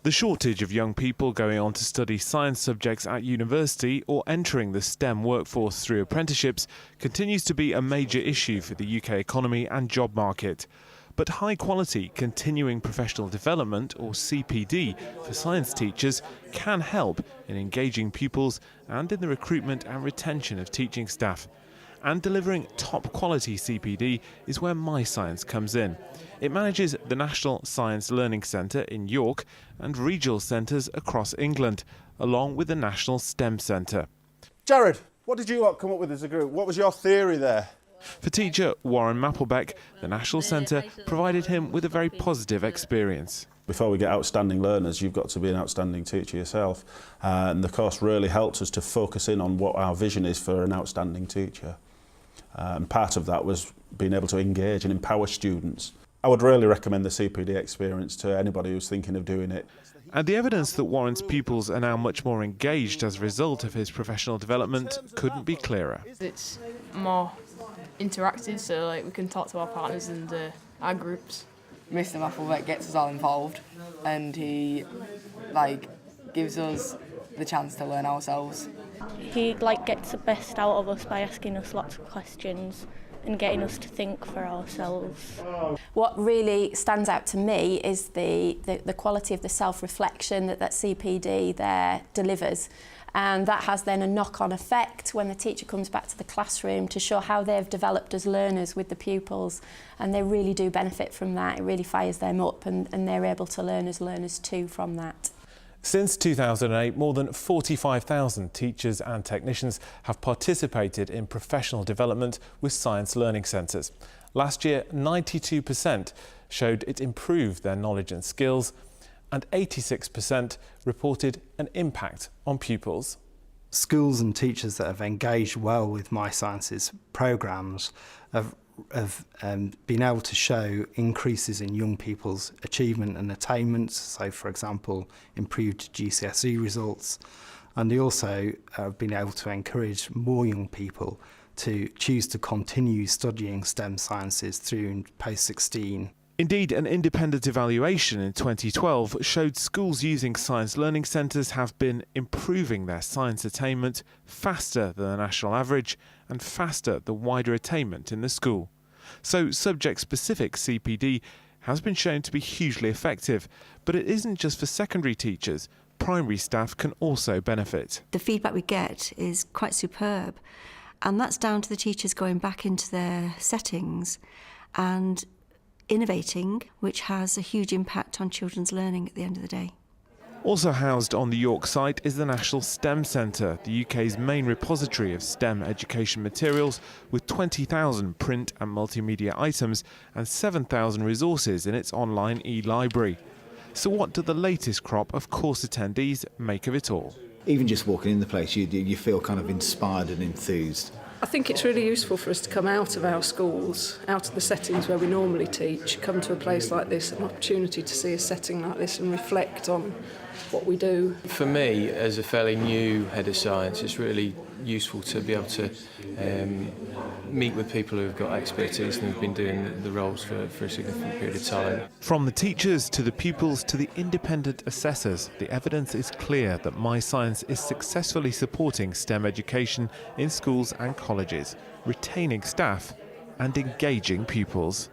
The shortage of young people going on to study science subjects at university or entering the STEM workforce through apprenticeships continues to be a major issue for the UK economy and job market. But high-quality continuing professional development, or CPD, for science teachers can help in engaging pupils and in the recruitment and retention of teaching staff. And delivering top-quality CPD is where My Science comes in. It manages the National Science Learning Centre in York and regional centres across England, along with the National STEM Centre. Jared, what did you come up with as a group? What was your theory there? For teacher Warren Mapplebeck, the National Centre provided him with a very positive experience. Before we get outstanding learners, you've got to be an outstanding teacher yourself. And the course really helps us to focus in on what our vision is for an outstanding teacher. And part of that was being able to engage and empower students. I would really recommend the CPD experience to anybody who's thinking of doing it. And the evidence that Warren's pupils are now much more engaged as a result of his professional development couldn't be clearer. It's more interactive, so we can talk to our partners and our groups. Mr. Mapplebeck gets us all involved, and he gives us the chance to learn ourselves. He gets the best out of us by asking us lots of questions and getting us to think for ourselves. What really stands out to me is the quality of the self-reflection that CPD there delivers. And that has then a knock-on effect when the teacher comes back to the classroom to show how they've developed as learners with the pupils, and they really do benefit from that. It really fires them up, and they're able to learn as learners too from that. Since 2008, more than 45,000 teachers and technicians have participated in professional development with science learning centres. Last year, 92% showed it improved their knowledge and skills, and 86% reported an impact on pupils. Schools and teachers that have engaged well with My Science's programmes have been able to show increases in young people's achievement and attainment, so for example improved GCSE results, and they also have been able to encourage more young people to choose to continue studying STEM sciences through post-16. Indeed, an independent evaluation in 2012 showed schools using science learning centres have been improving their science attainment faster than the national average and faster than wider attainment in the school. So subject-specific CPD has been shown to be hugely effective, but it isn't just for secondary teachers. Primary staff can also benefit. The feedback we get is quite superb, and that's down to the teachers going back into their settings and innovating, which has a huge impact on children's learning at the end of the day. Also housed on the York site is the National STEM Centre, the UK's main repository of STEM education materials, with 20,000 print and multimedia items and 7,000 resources in its online e-library. So what do the latest crop of course attendees make of it all? Even just walking in the place, you feel kind of inspired and enthused. I think it's really useful for us to come out of our schools, out of the settings where we normally teach, come to a place like this, an opportunity to see a setting like this and reflect on what we do. For me, as a fairly new head of science, it's really useful to be able to meet with people who've got expertise and have been doing the roles for a significant period of time. From the teachers to the pupils to the independent assessors, the evidence is clear that My Science is successfully supporting STEM education in schools and colleges, retaining staff and engaging pupils.